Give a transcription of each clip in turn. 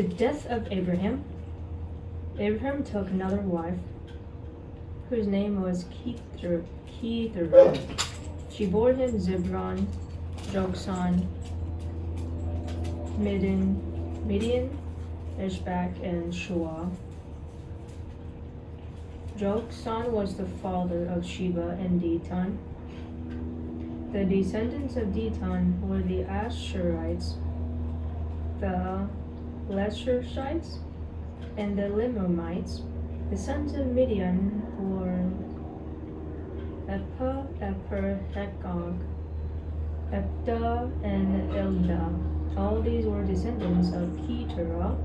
The death of Abraham. Abraham took another wife, whose name was Keturah. She bore him Zebron, Joksan, Midian, Ishbak, and Shua. Joksan was the father of Sheba and Dedan. The descendants of Dedan were the Asherites, the Leshershites, and the Limomites. The sons of Midian were Ephah, Hekog, Ephtah, and Eldah. All these were descendants of Keturah.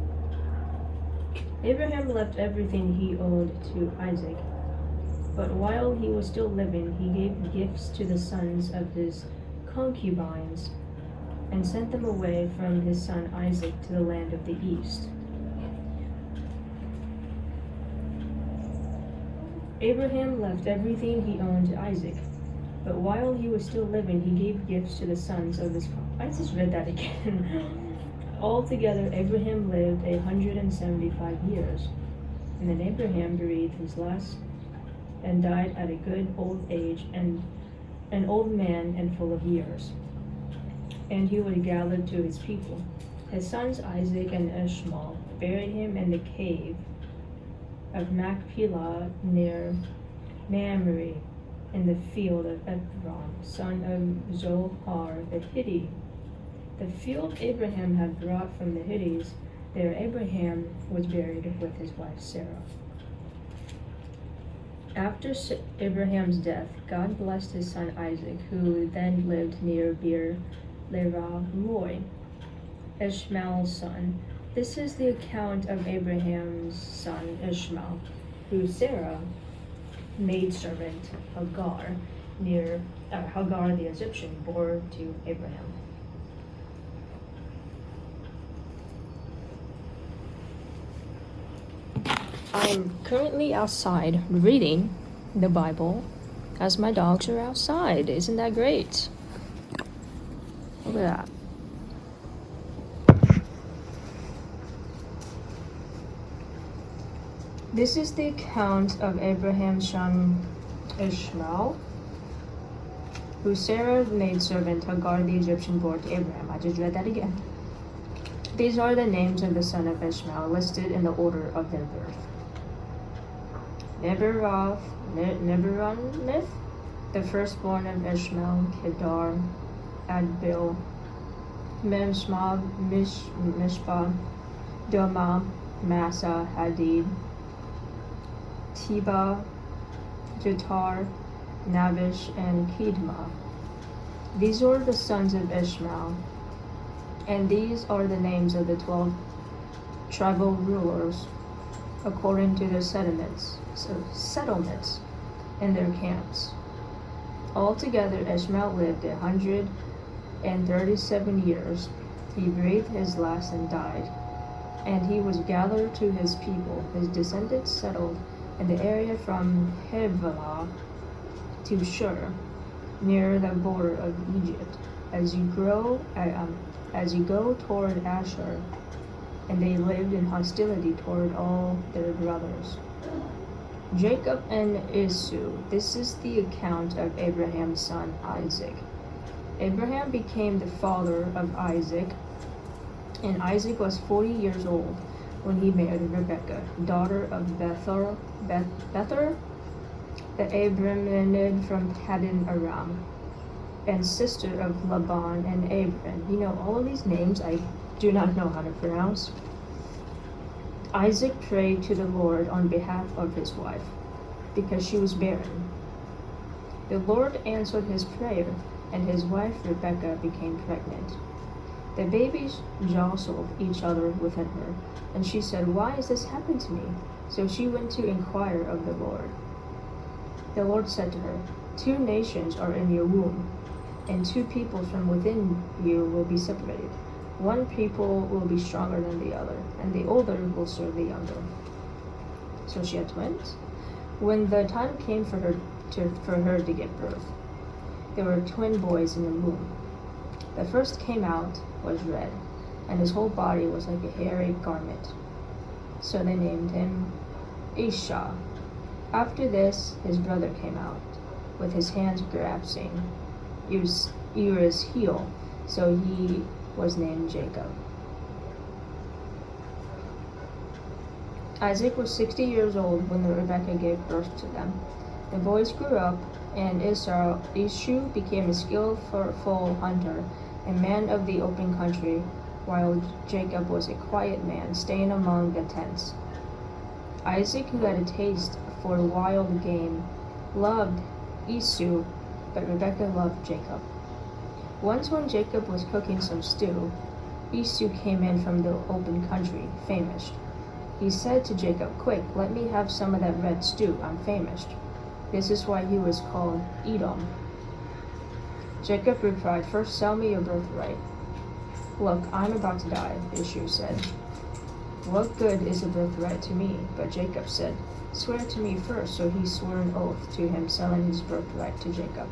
Abraham left everything he owned to Isaac, but while he was still living, he gave gifts to the sons of his concubines and sent them away from his son Isaac to the land of the east. Abraham left everything he owned to Isaac, but while he was still living, he gave gifts to the sons of his. I just read that again. Altogether, Abraham lived 175 years, and then Abraham breathed his last and died at a good old age, and an old man and full of years. And he was gathered to his people. His sons Isaac and Ishmael buried him in the cave of Machpelah near Mamre, in the field of Ephron, son of Zohar the Hittite. The field Abraham had brought from the Hittites, there Abraham was buried with his wife Sarah. After Abraham's death, God blessed his son Isaac, who then lived near Beer Lahai, Ishmael's son. This is the account of Abraham's son Ishmael, who Sarah, maidservant Hagar the Egyptian, bore to Abraham. I'm currently outside reading the Bible as my dogs are outside. Isn't that great? Look at that. This is the account of Abraham's son Ishmael, who Sarah, maidservant Hagar the Egyptian, bore to Abraham. I just read that again. These are the names of the son of Ishmael, listed in the order of their birth. Nebaroth, the firstborn of Ishmael, Kedar, Adbil, Mishma, Doma, Massa, Hadid, Tiba, Jatar, Nabish, and Kedma. These are the sons of Ishmael, and these are the names of the 12 tribal rulers according to their settlements and their camps. Altogether, Ishmael lived 137 years. He breathed his last and died, and he was gathered to his people. His descendants settled in the area from Havilah to Shur, near the border of Egypt, as you go toward Asher, and they lived in hostility toward all their brothers. Jacob and Esau. This is the account of Abraham's son Isaac. Abraham became the father of Isaac, and Isaac was 40 years old when he married Rebekah, daughter of Bether, the Abramanid from Paddan Aram, and sister of Laban and Abram. You know, all of these names I do not know how to pronounce. Isaac prayed to the Lord on behalf of his wife, because she was barren. The Lord answered his prayer, and his wife Rebekah became pregnant. The babies jostled each other within her, and she said, "Why has this happened to me?" So she went to inquire of the Lord. The Lord said to her, 2 nations are in your womb, and 2 peoples from within you will be separated. One people will be stronger than the other, and the older will serve the younger. So she had twins. When the time came for her to give birth, there were twin boys in the womb. The first came out was red, and his whole body was like a hairy garment. So they named him Esau. After this, his brother came out, with his hands grasping Esau's heel, so he was named Jacob. Isaac was 60 years old when Rebekah gave birth to them. The boys grew up, and Esau became a skillful hunter, a man of the open country, while Jacob was a quiet man, staying among the tents. Isaac, who had a taste for wild game, loved Esau, but Rebekah loved Jacob. Once when Jacob was cooking some stew, Esau came in from the open country, famished. He said to Jacob, "Quick, let me have some of that red stew. I'm famished." This is why he was called Edom. Jacob replied, "First sell me your birthright." "Look, I'm about to die," Esau said. "What good is a birthright to me?" But Jacob said, "Swear to me first." So he swore an oath to him, selling his birthright to Jacob.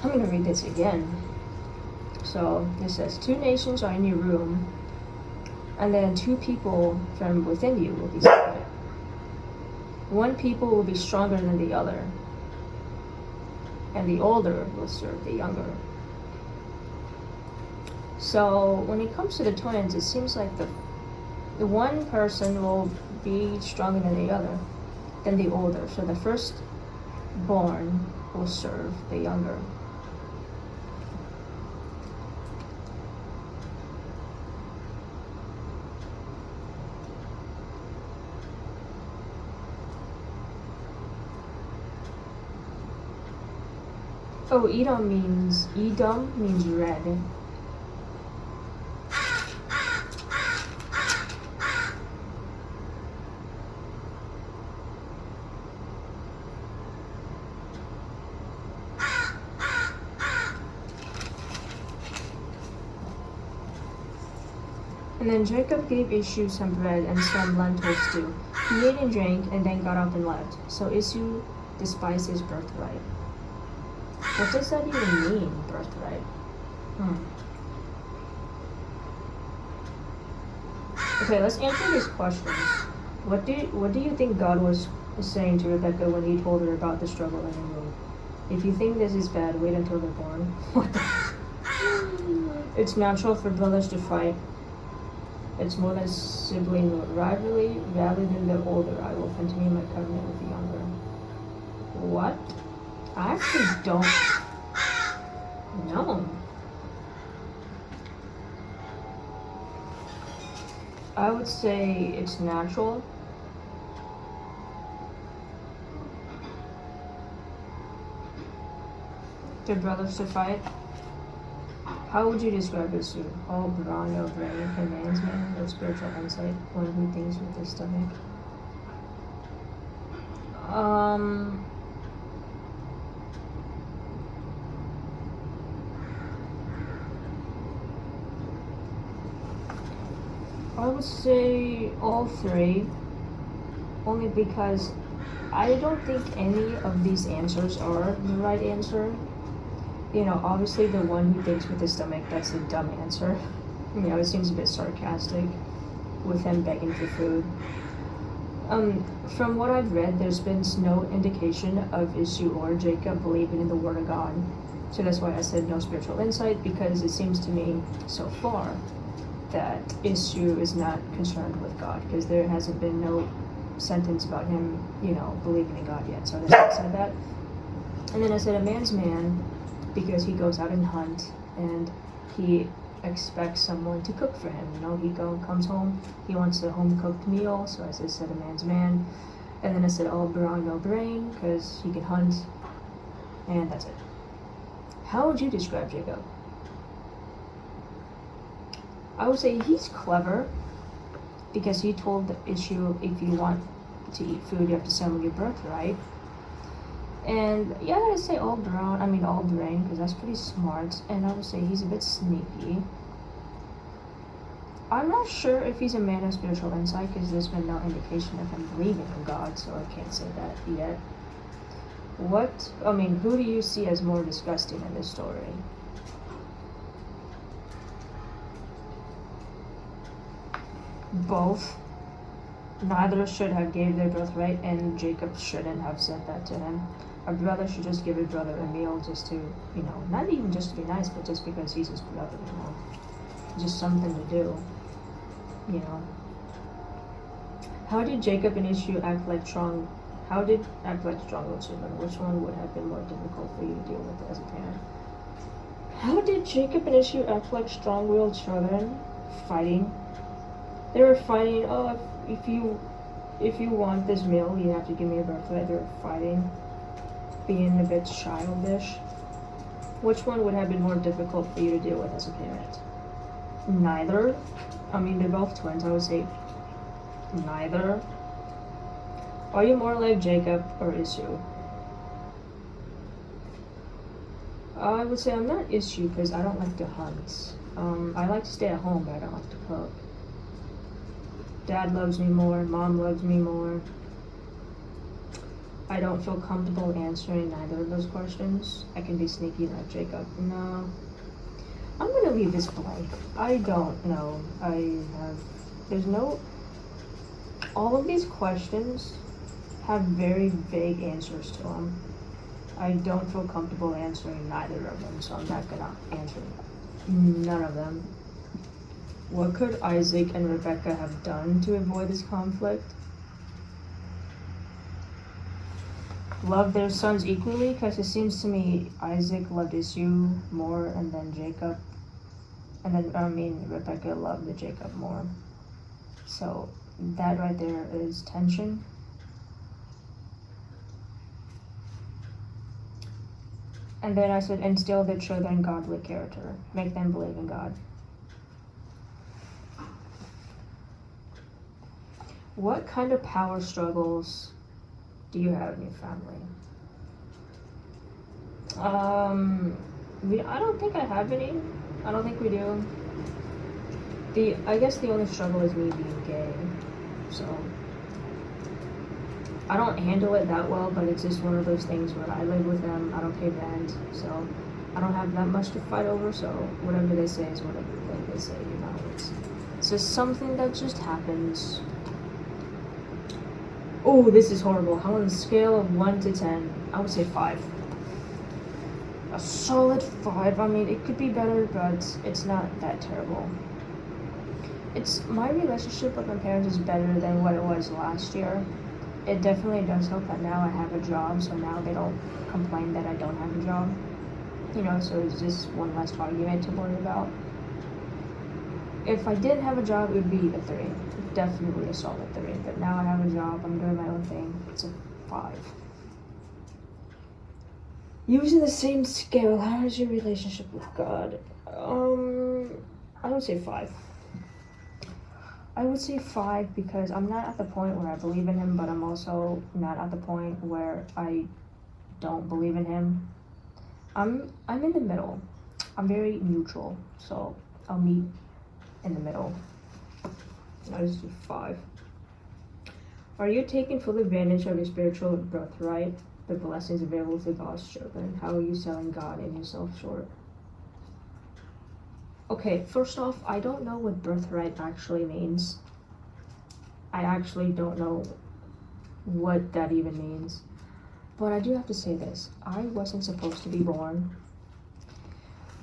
I'm going to read this again. So it says, 2 nations are in your room, and then 2 people from within you will be separate. 1 people will be stronger than the other, and the older will serve the younger. So when it comes to the twins, it seems like the one person will be stronger than the other, than the older. So the firstborn will serve the younger. Oh, Edom means red. And then Jacob gave Esau some bread and some lentil stew. He ate and drank, and then got up and left. So Esau despised his birthright. What does that even mean, birthright? Okay, let's answer these questions. What do you think God was saying to Rebekah when he told her about the struggle in her womb? If you think this is bad, wait until they're born. What the? It's natural for brothers to fight. It's more than sibling rivalry. Rather than the older, I will continue my covenant with the younger. What? I actually don't know. I would say it's natural. For brothers to fight. How would you describe it, Sue? All brawn, no brain, a man's man, no spiritual insight, one who thinks with his stomach. I would say all 3, only because I don't think any of these answers are the right answer. You know, obviously the one who thinks with his stomach, that's the dumb answer. You know, it seems a bit sarcastic with him begging for food. From what I've read, there's been no indication of Esau or Jacob believing in the Word of God. So that's why I said no spiritual insight, because it seems to me so far that Esau is not concerned with God, because there hasn't been no sentence about him, you know, believing in God yet. So that's why I said that. And then I said a man's man, because he goes out and hunt, and he expects someone to cook for him. You know, he comes home, he wants a home-cooked meal, so I said a man's man. And then I said all brawn, no brain, because he can hunt, and that's it. How would you describe Jacob? I would say he's clever, because he told the issue, if you want to eat food, you have to sell me your birthright. And yeah, I gotta say all brain, because that's pretty smart. And I would say he's a bit sneaky. I'm not sure if he's a man of spiritual insight, because there's been no indication of him believing in God, so I can't say that yet. Who do you see as more disgusting in this story? both. Neither should have gave their birthright, and Jacob shouldn't have said that to him. A brother should just give his brother a meal just to, not even just to be nice, but just because he's his brother, Just something to do, you know. How did Jacob and Esau act like strong-willed children? Which one would have been more difficult for you to deal with as a parent? How did Jacob and Esau act like strong-willed children? Fighting. They were fighting, oh, if you want this meal, you have to give me a birthright. They were fighting, being a bit childish. Which one would have been more difficult for you to deal with as a parent? Neither. I mean, they're both twins. I would say neither. Are you more like Jacob or Esau? I would say I'm not Esau because I don't like to hunt. I like to stay at home, but I don't like to cook. Dad loves me more, mom loves me more. I don't feel comfortable answering neither of those questions. I can be sneaky like Jacob. No. I'm gonna leave this blank. I don't know. All of these questions have very vague answers to them. I don't feel comfortable answering neither of them, so I'm not gonna answer none of them. What could Isaac and Rebecca have done to avoid this conflict? Love their sons equally, because it seems to me Isaac loved Esau more, and then Rebecca loved Jacob more. So that right there is tension. And then I said, instill their children godly character, make them believe in God. What kind of power struggles do you have in your family? I don't think I have any. I don't think we do. I guess the only struggle is me being gay. So I don't handle it that well, but it's just one of those things where I live with them, I don't pay rent, so I don't have that much to fight over, so whatever they say is whatever they say, It's just something that just happens. Oh, this is horrible. On a scale of 1 to 10, I would say 5. A solid 5. I mean, it could be better, but it's not that terrible. My relationship with my parents is better than what it was last year. It definitely does help that now I have a job, so now they don't complain that I don't have a job. So it's just one less argument to worry about. If I didn't have a job, it would be a 3. Definitely a solid 3. But now I have a job, I'm doing my own thing. It's a 5. Using the same scale, how is your relationship with God? I would say 5. I would say 5 because I'm not at the point where I believe in him, but I'm also not at the point where I don't believe in him. I'm in the middle. I'm very neutral, so I'll meet in the middle. I just do 5. Are you taking full advantage of your spiritual birthright, the blessings available to God's children? How are you selling God and yourself short? Okay, first off, I don't know what birthright actually means. I actually don't know what that even means. But I do have to say this. I wasn't supposed to be born.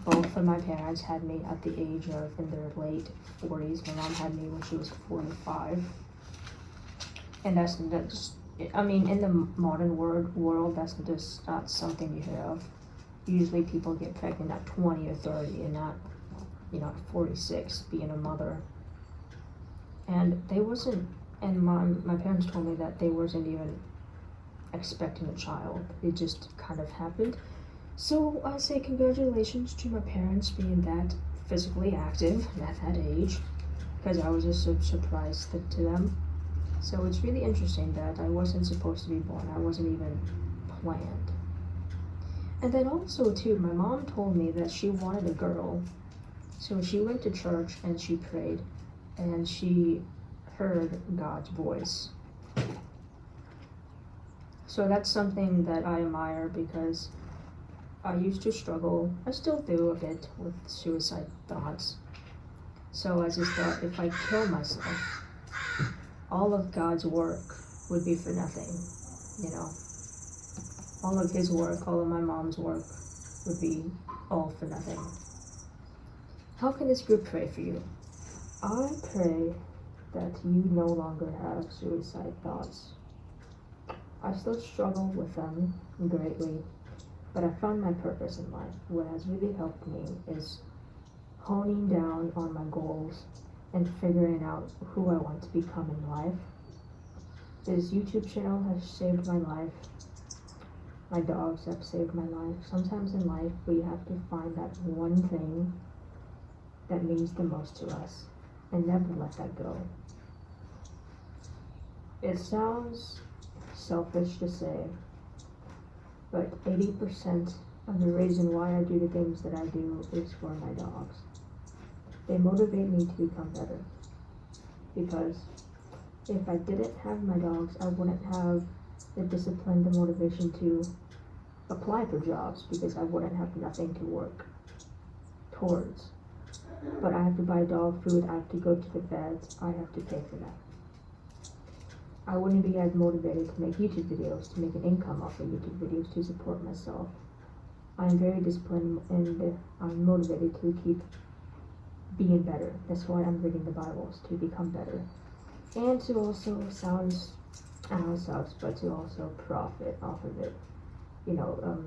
Both of my parents had me at the age of in their late 40s. My mom had me when she was 45. And that's in the modern world, that's just not something you hear of. Usually people get pregnant at 20 or 30 and not, at 46 being a mother. And my parents told me that they wasn't even expecting a child. It just kind of happened. So I say congratulations to my parents being that physically active at that age, because I was just so surprised to them. So it's really interesting that I wasn't supposed to be born. I wasn't even planned. And then also too, my mom told me that she wanted a girl. So she went to church and she prayed and she heard God's voice. So that's something that I admire, because I used to struggle, I still do a bit, with suicide thoughts. So I just thought, if I kill myself, all of God's work would be for nothing, you know. All of his work, all of my mom's work would be all for nothing. How can this group pray for you? I pray that you no longer have suicide thoughts. I still struggle with them greatly, but I found my purpose in life. What has really helped me is honing down on my goals and figuring out who I want to become in life. This YouTube channel has saved my life. My dogs have saved my life. Sometimes in life we have to find that one thing that means the most to us and never let that go. It sounds selfish to say, but 80% of the reason why I do the things that I do is for my dogs. They motivate me to become better, because if I didn't have my dogs, I wouldn't have the discipline, the motivation to apply for jobs, because I wouldn't have nothing to work towards. But I have to buy dog food, I have to go to the vets, I have to pay for that. I wouldn't be as motivated to make YouTube videos, to make an income off of YouTube videos, to support myself. I'm very disciplined and I'm motivated to keep being better. That's why I'm reading the Bibles, to become better. And to also I know it sucks, but to also profit off of it. You know,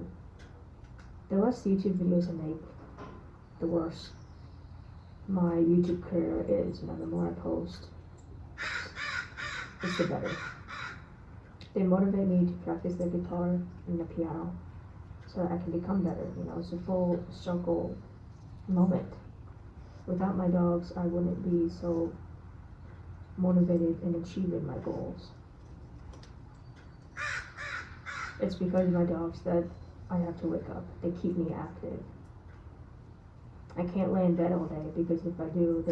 the less YouTube videos I make, the worse my YouTube career is. You know, the more I post, it's the better. They motivate me to practice the guitar and the piano so that I can become better. You know, it's a full circle moment. Without my dogs, I wouldn't be so motivated in achieving my goals. It's because of my dogs that I have to wake up. They keep me active. I can't lay in bed all day, because if I do,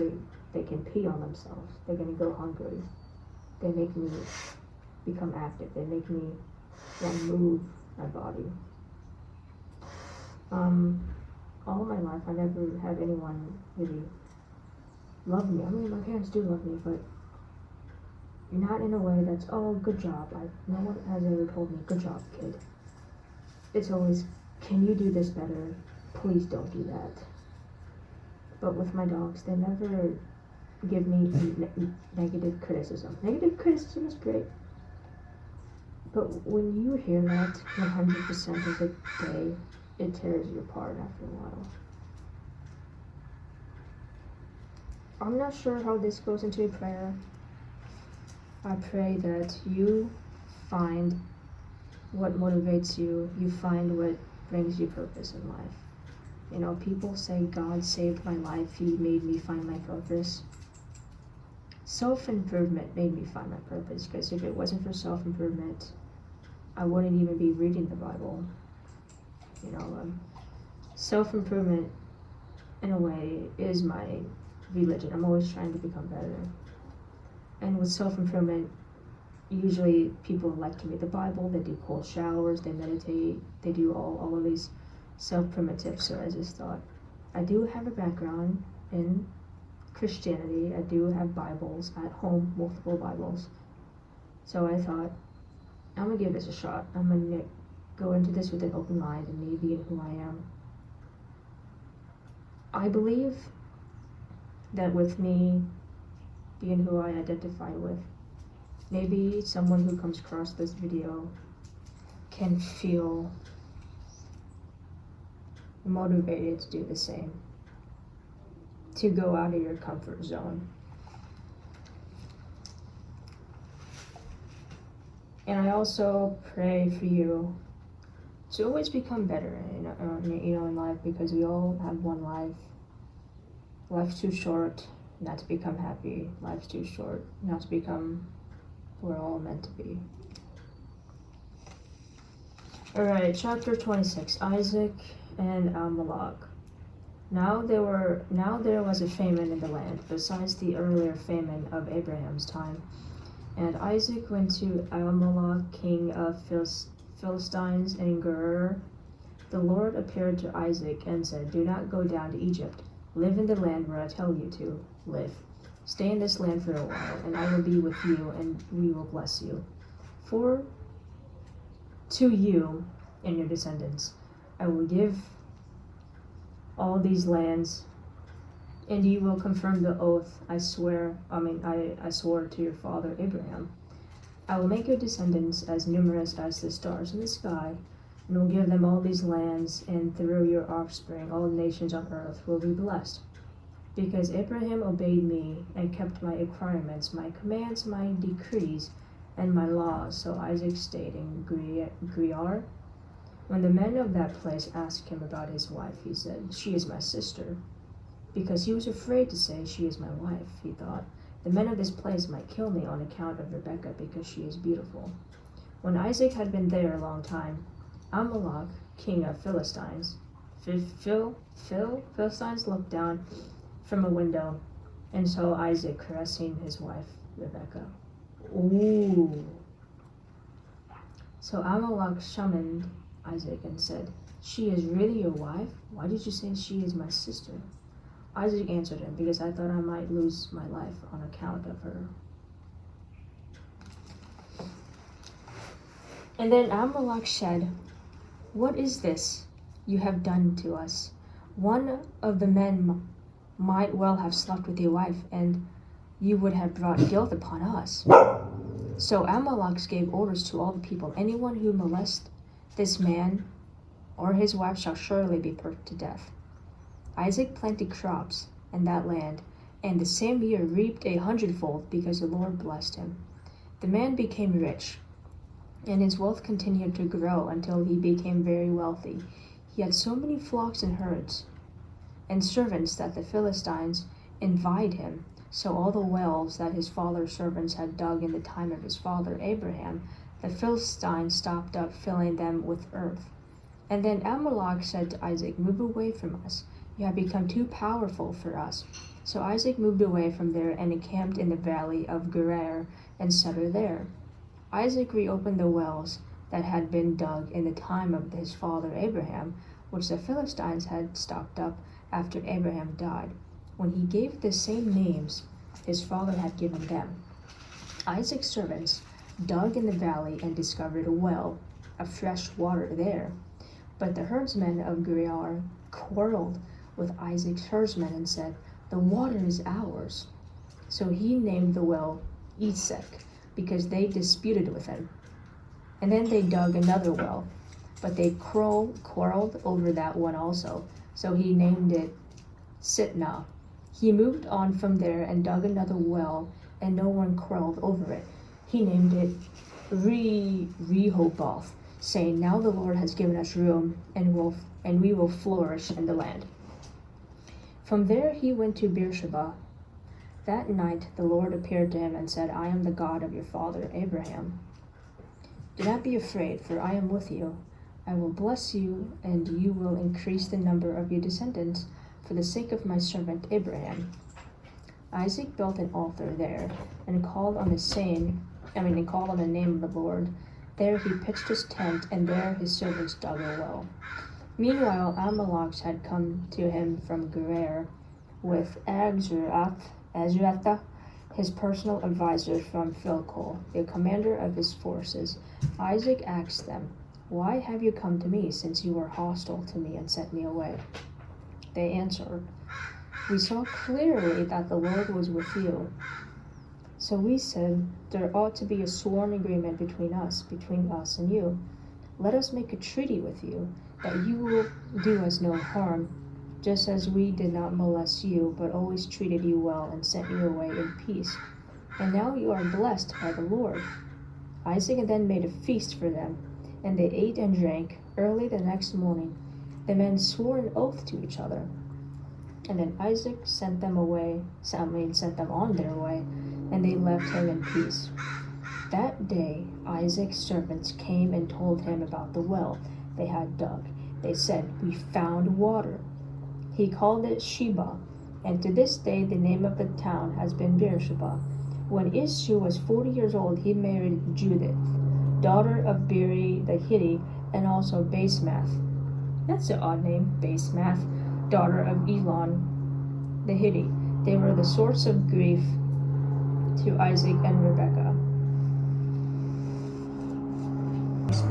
they can pee on themselves. They're gonna go hungry. They make me become active. They make me want to move my body. All my life, I never had anyone really love me. I mean, my parents do love me, but not in a way that's, oh, good job. No one has ever told me, good job, kid. It's always, can you do this better? Please don't do that. But with my dogs, they never give me negative criticism. Negative criticism is great. But when you hear that 100% of the day, it tears you apart after a while. I'm not sure how this goes into a prayer. I pray that you find what motivates you, you find what brings you purpose in life. You know, people say God saved my life, he made me find my purpose. Self-improvement made me find my purpose, because if it wasn't for self-improvement, I wouldn't even be reading the Bible. You know, self-improvement, in a way, is my religion. I'm always trying to become better. And with self-improvement, usually people like to read the Bible, they do cold showers, they meditate, they do all of these self-improvement tips. So I just thought, I do have a background in Christianity. I do have Bibles at home, multiple Bibles. So I thought, I'm gonna give this a shot. I'm gonna go into this with an open mind and me being who I am. I believe that with me being who I identify with, maybe someone who comes across this video can feel motivated to do the same, to go out of your comfort zone. And I also pray for you to always become better, in life, because we all have one life. Life's too short not to become happy. Life's too short not to become who we're all meant to be. Alright, chapter 26, Isaac and Amalek. Now there was a famine in the land, besides the earlier famine of Abraham's time. And Isaac went to Amalek, king of Philistines, in Gerar. The Lord appeared to Isaac and said, "Do not go down to Egypt. Live in the land where I tell you to live. Stay in this land for a while, and I will be with you, and we will bless you. For to you and your descendants I will give all these lands, and you will confirm the oath I swore to your father Abraham. I will make your descendants as numerous as the stars in the sky, and will give them all these lands, and through your offspring all nations on earth will be blessed. Because Abraham obeyed me and kept my requirements, my commands, my decrees, and my laws. So Isaac stayed in Gerar. When the men of that place asked him about his wife, he said, "She is my sister." Because he was afraid to say, "She is my wife," he thought, "the men of this place might kill me on account of Rebekah, because she is beautiful." When Isaac had been there a long time, Amalek, king of Philistines, Philistines looked down from a window and saw Isaac caressing his wife Rebekah. Ooh. So Amalek summoned Isaac and said, "She is really your wife? Why did you say she is my sister?" Isaac answered him, "Because I thought I might lose my life on account of her." And then Amalek said, "What is this you have done to us? One of the men might well have slept with your wife, and you would have brought guilt upon us." So Amalek gave orders to all the people, "Anyone who molests this man or his wife shall surely be put to death." Isaac planted crops in that land, and the same year reaped 100-fold, because the Lord blessed him. The man became rich, and his wealth continued to grow until he became very wealthy. He had so many flocks and herds and servants that the Philistines envied him. So all the wells that his father's servants had dug in the time of his father Abraham, the Philistines stopped up filling them with earth. And then Amalek said to Isaac, "Move away from us. You have become too powerful for us." So Isaac moved away from there and encamped in the valley of Gerar and settled there. Isaac reopened the wells that had been dug in the time of his father Abraham, which the Philistines had stopped up after Abraham died, when he gave the same names his father had given them. Isaac's servants dug in the valley and discovered a well of fresh water there. But the herdsmen of Gerar quarreled with Isaac's herdsmen and said, "The water is ours." So he named the well Esek, because they disputed with him. And then they dug another well, but they quarreled over that one also. So he named it Sitnah. He moved on from there and dug another well, and no one quarreled over it. He named it Rehoboth, saying, "Now the Lord has given us room, and we will flourish in the land." From there he went to Beersheba. That night the Lord appeared to him and said, "I am the God of your father Abraham. Do not be afraid, for I am with you. I will bless you, and you will increase the number of your descendants for the sake of my servant Abraham." Isaac built an altar there and called on the name of the Lord. There he pitched his tent, and there his servants dug a well. Meanwhile, Amalek had come to him from Gerar with Azrath, his personal advisor from Philcol, the commander of his forces. Isaac asked them, "Why have you come to me, since you were hostile to me and sent me away?" They answered, "We saw clearly that the Lord was with you." So we said, "There ought to be a sworn agreement between us and you. Let us make a treaty with you, that you will do us no harm, just as we did not molest you, but always treated you well and sent you away in peace. And now you are blessed by the Lord." Isaac then made a feast for them, and they ate and drank. Early the next morning, the men swore an oath to each other. And then Isaac sent them on their way, and they left him in peace. That day Isaac's servants came and told him about the well they had dug. They said, "We found water." He called it Sheba, and to this day the name of the town has been Beersheba. When Ishu was 40 years old, he married Judith, daughter of Beri the Hittite, and also Basemath. That's an odd name, Basemath, daughter of Elon, the Hittite. They were the source of grief to Isaac and Rebekah.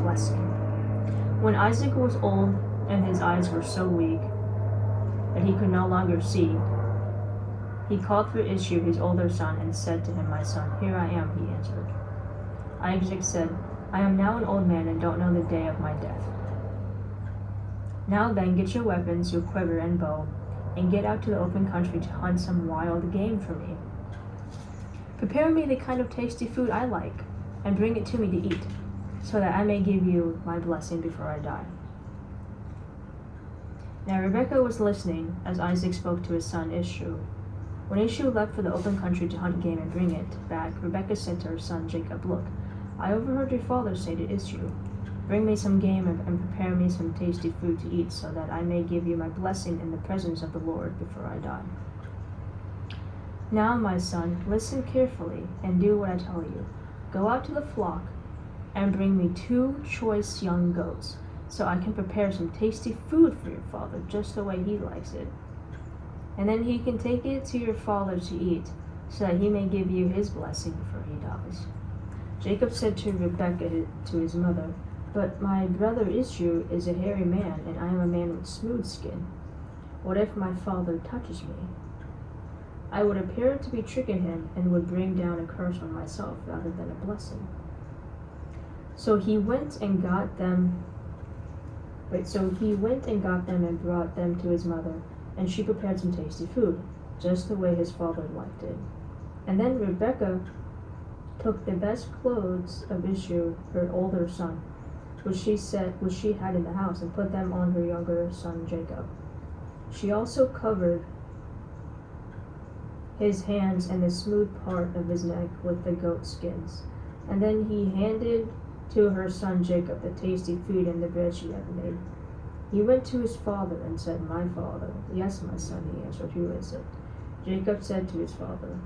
Blessing. When Isaac was old and his eyes were so weak that he could no longer see, he called for Ishmael, his older son, and said to him, "My son." "Here I am," he answered. Isaac said, "I am now an old man and don't know the day of my death. Now then, get your weapons, your quiver and bow, and get out to the open country to hunt some wild game for me. Prepare me the kind of tasty food I like, and bring it to me to eat, so that I may give you my blessing before I die." Now Rebekah was listening as Isaac spoke to his son Ishmael. When Ishmael left for the open country to hunt game and bring it back, Rebekah said to her son Jacob, "Look, I overheard your father say to Ishmael, 'Bring me some game and prepare me some tasty food to eat, so that I may give you my blessing in the presence of the Lord before I die.' Now, my son, listen carefully and do what I tell you. Go out to the flock and bring me 2 choice young goats, so I can prepare some tasty food for your father, just the way he likes it. And then he can take it to your father to eat, so that he may give you his blessing before he dies." Jacob said to Rebekah, to his mother, "But my brother Ishmael is a hairy man, and I am a man with smooth skin. What if my father touches me? I would appear to be tricking him and would bring down a curse on myself rather than a blessing." So he went and got them and brought them to his mother, and she prepared some tasty food, just the way his father liked it. And then Rebekah took the best clothes of Ishmael, her older son, which she had in the house, and put them on her younger son Jacob. She also covered his hands and the smooth part of his neck with the goat skins. And then he handed to her son Jacob the tasty food and the bread she had made. He went to his father and said, "My father." "Yes, my son," he answered. "Who is it?" Jacob said to his father,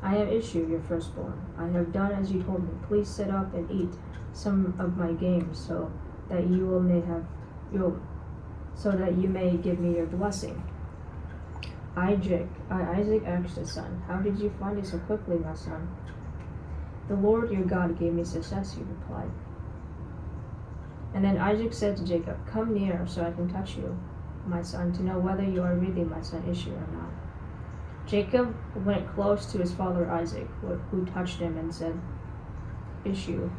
"I am Ishmael, your firstborn. I have done as you told me. Please sit up and eat some of my game, so that you may give me your blessing." Isaac asked his son, "How did you find it so quickly, my son?" "The Lord your God gave me success," he replied. And then Isaac said to Jacob, "Come near so I can touch you, my son, to know whether you are really my son Ishmael or not." Jacob went close to his father Isaac, who touched him and said, "Ishmael."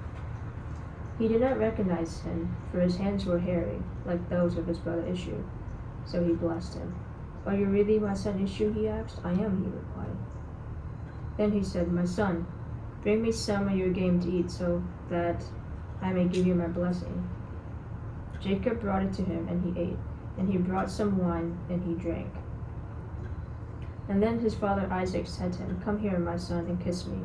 He did not recognize him, for his hands were hairy, like those of his brother Ishmael. So he blessed him. "Are you really my son Ishmael?" he asked. "I am," he replied. Then he said, "My son, bring me some of your game to eat, so that I may give you my blessing." Jacob brought it to him, and he ate. And he brought some wine, and he drank. And then his father Isaac said to him, "Come here, my son, and kiss me."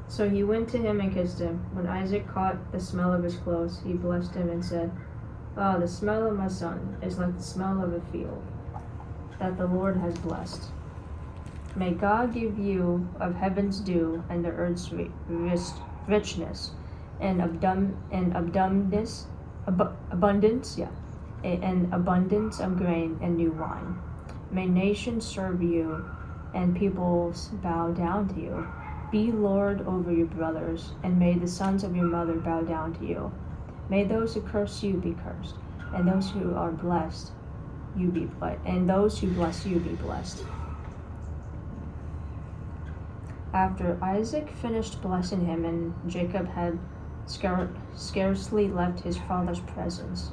So he went to him and kissed him. When Isaac caught the smell of his clothes, he blessed him and said, "Ah, the smell of my son is like the smell of a field that the Lord has blessed. May God give you of heaven's dew and the earth's richness and abundance of grain and new wine. May nations serve you and peoples bow down to you. Be Lord over your brothers, and may the sons of your mother bow down to you. May those who curse you be cursed, and those who are blessed you be blessed, and those who bless you be blessed." After Isaac finished blessing him, and Jacob had scarcely left his father's presence,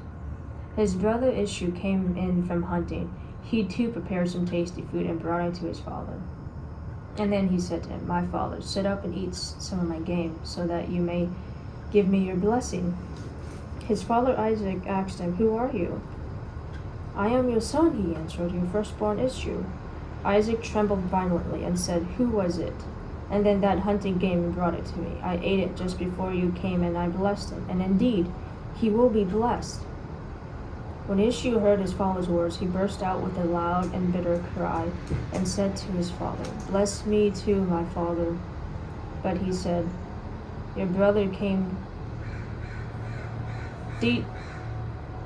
his brother Ishmael came in from hunting. He too prepared some tasty food and brought it to his father. And then he said to him, "My father, sit up and eat some of my game, so that you may give me your blessing." His father Isaac asked him, "Who are you?" "I am your son," he answered, "your firstborn Ishmael." Isaac trembled violently and said, "Who was it? And then that hunting game and brought it to me. I ate it just before you came, and I blessed him. And indeed, he will be blessed." When Ishmael heard his father's words, he burst out with a loud and bitter cry and said to his father, "Bless me too, my father." But he said, "Your brother came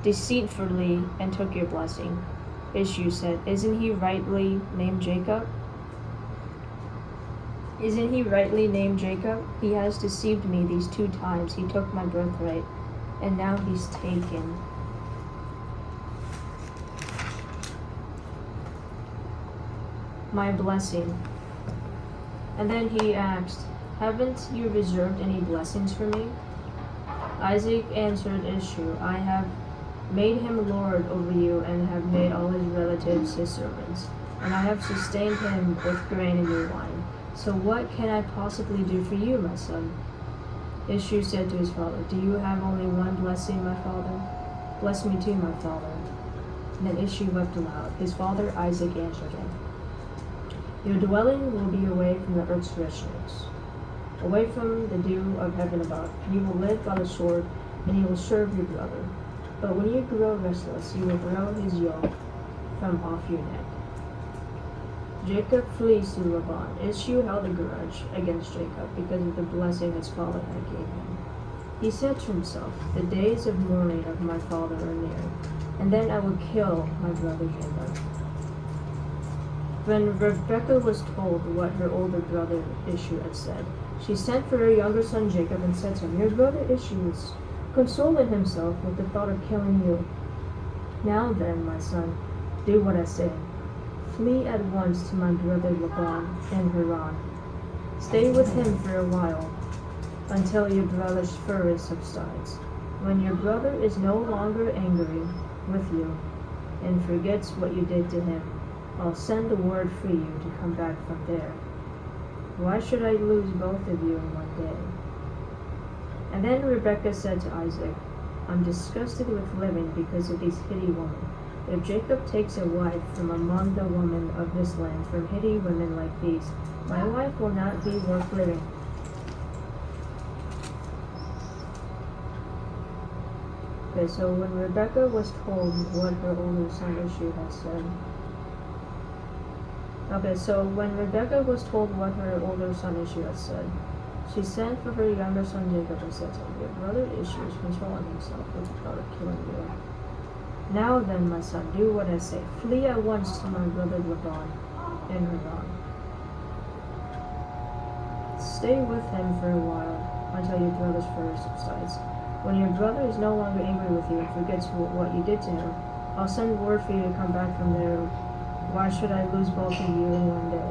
deceitfully and took your blessing. Issue said, Isn't he rightly named Jacob? Isn't he rightly named Jacob? He has deceived me these 2 times. He took my birthright, and now he's taken my blessing. And then he asked, Haven't you reserved any blessings for me? Isaac answered Issue, I have made him lord over you and have made all his relatives his servants, and I have sustained him with grain and new wine. So what can I possibly do for you, my son? Issue said to his father, Do you have only one blessing, my father? Bless me too, my father. And then Issue wept aloud. His father Isaac answered him, Your dwelling will be away from the earth's richness, away from the dew of heaven above. You will live by the sword, and you will serve your brother. But when you grow restless, you will throw his yoke from off your neck. Jacob flees to Laban. Issue held a grudge against Jacob because of the blessing his father had gave him. He said to himself, The days of mourning of my father are near, and then I will kill my brother Jacob. When Rebekah was told what her older brother Issue had said, she sent for her younger son Jacob and said to him, Your brother Issue is consoling himself with the thought of killing you. Now then, my son, do what I say. Flee at once to my brother Laban in Haran. Stay with him for a while, until your brother's fury subsides. When your brother is no longer angry with you and forgets what you did to him, I'll send a word for you to come back from there. Why should I lose both of you in one day? And then Rebekah said to Isaac, I'm disgusted with living because of these Hittite women. If Jacob takes a wife from among the women of this land, from Hittite women like these, my wife will not be worth living. Okay, so when Rebekah was told what her older son Issue had said, she sent for her younger son Jacob and said to him, Your brother Issue is controlling himself with the thought of killing you. Now then, my son, do what I say. Flee at once to my brother Laban in Haran. Stay with him for a while until your brother's fury subsides. When your brother is no longer angry with you and forgets what you did to him, I'll send word for you to come back from there. Why should I lose both of you in one day?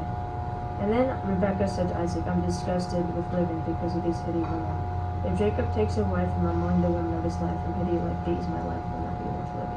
And then Rebekah said to Isaac, I'm disgusted with living because of these Hittite women. If Jacob takes a wife from among the women of his land, from Hittite like these, my life will not be worth living.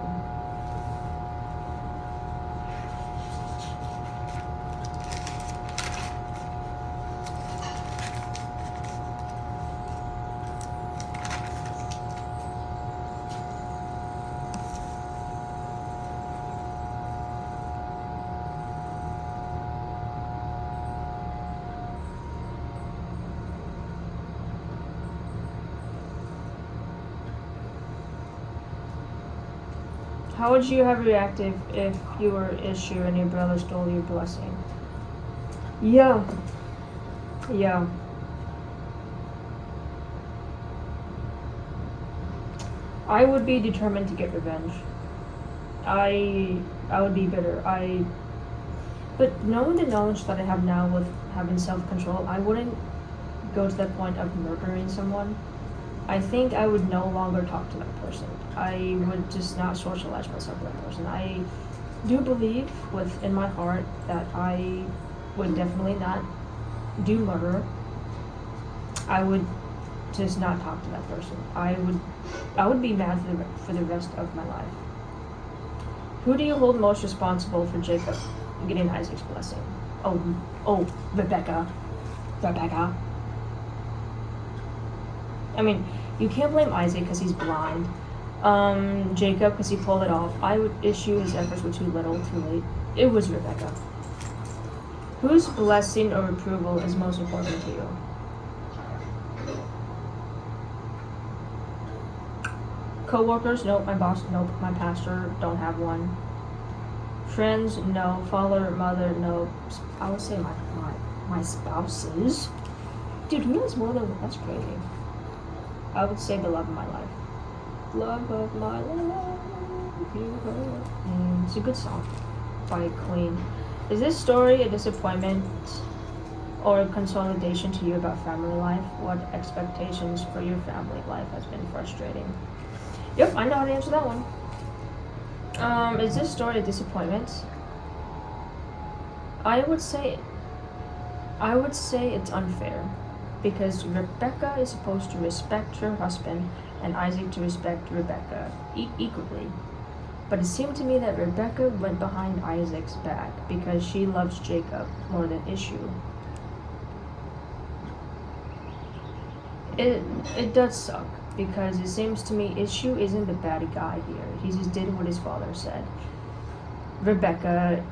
How would you have reacted if you were Issue and your brother stole your blessing? Yeah. I would be determined to get revenge. I would be bitter. But knowing the knowledge that I have now with having self-control, I wouldn't go to that point of murdering someone. I think I would no longer talk to that person. I would just not socialize myself with that person. I do believe within my heart that I would definitely not do murder. I would just not talk to that person. I would be mad for the rest of my life. Who do you hold most responsible for Jacob getting Isaac's blessing? Oh, Rebekah. I mean, you can't blame Isaac because he's blind. Jacob because he pulled it off. I would Issue his efforts were too little, too late. It was Rebekah. Whose blessing or approval is most important to you? Co-workers? Nope. My boss? Nope. My pastor? Don't have one. Friends? No. Father, mother? No. I would say my spouses. Dude, who has more than one? That's crazy. I would say the love of my life. Love of my life. It's a good song by Queen. Is this story a disappointment or a consolidation to you about family life? What expectations for your family life has been frustrating? Yep, I know how to answer that one. Is this story a disappointment? I would say it's unfair because Rebecca is supposed to respect her husband and Isaac to respect Rebecca equally. But it seemed to me that Rebecca went behind Isaac's back because she loves Jacob more than Esau. It does suck because it seems to me Esau isn't the bad guy here. He just did what his father said. Rebecca,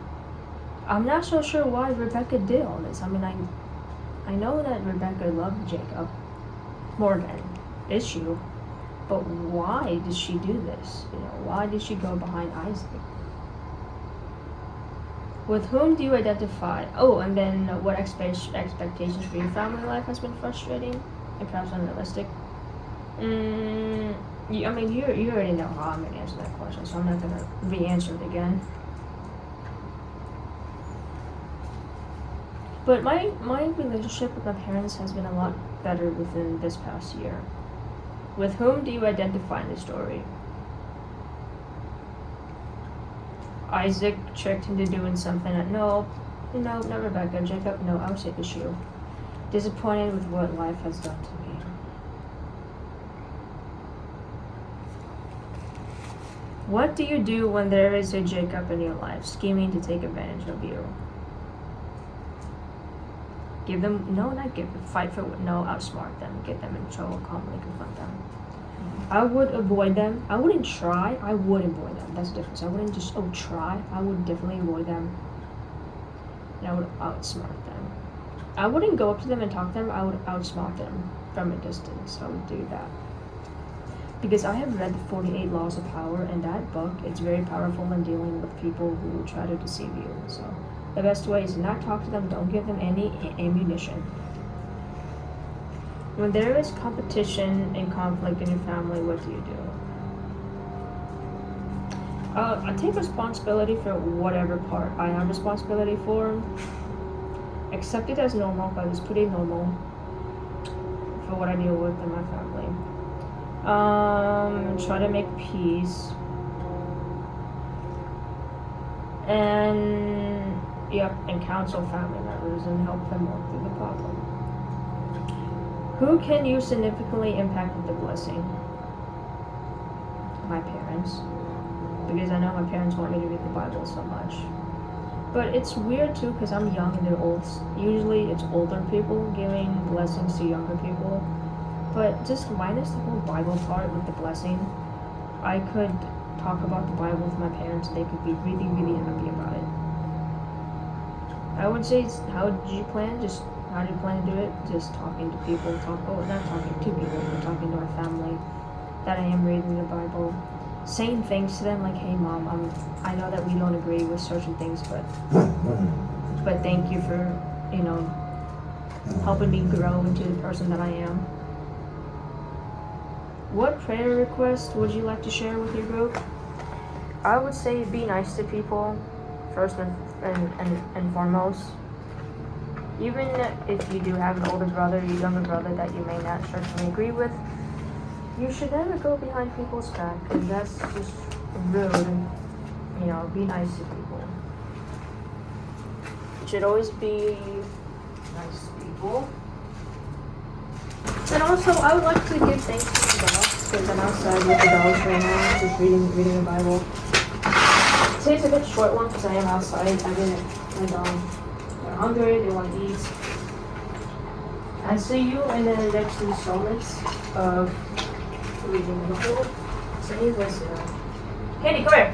I'm not so sure why Rebecca did all this. I mean, I know that Rebecca loved Jacob more than Esau, but why did she do this? Why did she go behind Isaac? With whom do you identify? Oh, and then what expectations for your family life has been frustrating and perhaps unrealistic? You already know how I'm gonna answer that question, so I'm not gonna re-answer it again. But my relationship with my parents has been a lot better within this past year. With whom do you identify in the story? Isaac tricked into doing something that no, not Rebecca. Jacob, no, I would say Esau. Disappointed with what life has done to me. What do you do when there is a Jacob in your life scheming to take advantage of you? Fight for what? No, outsmart them, get them in trouble, calmly confront them. I would avoid them. I wouldn't try. I would avoid them. That's the difference. I wouldn't just try. I would definitely avoid them. And I would outsmart them. I wouldn't go up to them and talk to them. I would outsmart them from a distance. I would do that. Because I have read the 48 Laws of Power, and that book, it's very powerful in dealing with people who try to deceive you. So the best way is to not talk to them. Don't give them any ammunition. When there is competition and conflict in your family, what do you do? I take responsibility for whatever part I have responsibility for. Accept it as normal, but it's pretty normal for what I deal with in my family. Try to make peace. And counsel family members and help them work through the problem. Who can you significantly impact with the blessing? My parents. Because I know my parents want me to read the Bible so much. But it's weird too because I'm young and they're old. Usually it's older people giving blessings to younger people. But just minus the whole Bible part with the blessing, I could talk about the Bible with my parents and they could be really, really happy about it. I would say, how do you plan to do it? Just talking to people, not talking to people, but talking to our family that I am reading the Bible. Saying things to them like, hey mom, I know that we don't agree with certain things, but thank you for, helping me grow into the person that I am. What prayer request would you like to share with your group? I would say be nice to people, first and foremost. Even if you do have an older brother or younger brother that you may not certainly agree with, you should never go behind people's back, because that's just rude. Be nice to people. You should always be nice to people. And also, I would like to give thanks to my dogs, because I'm outside with the dogs right now, just reading the Bible. Today's a bit short one, because I am outside. They're hungry, they want to eat. I see you in the next installments of reading the Bible. So he was, Katie, come here.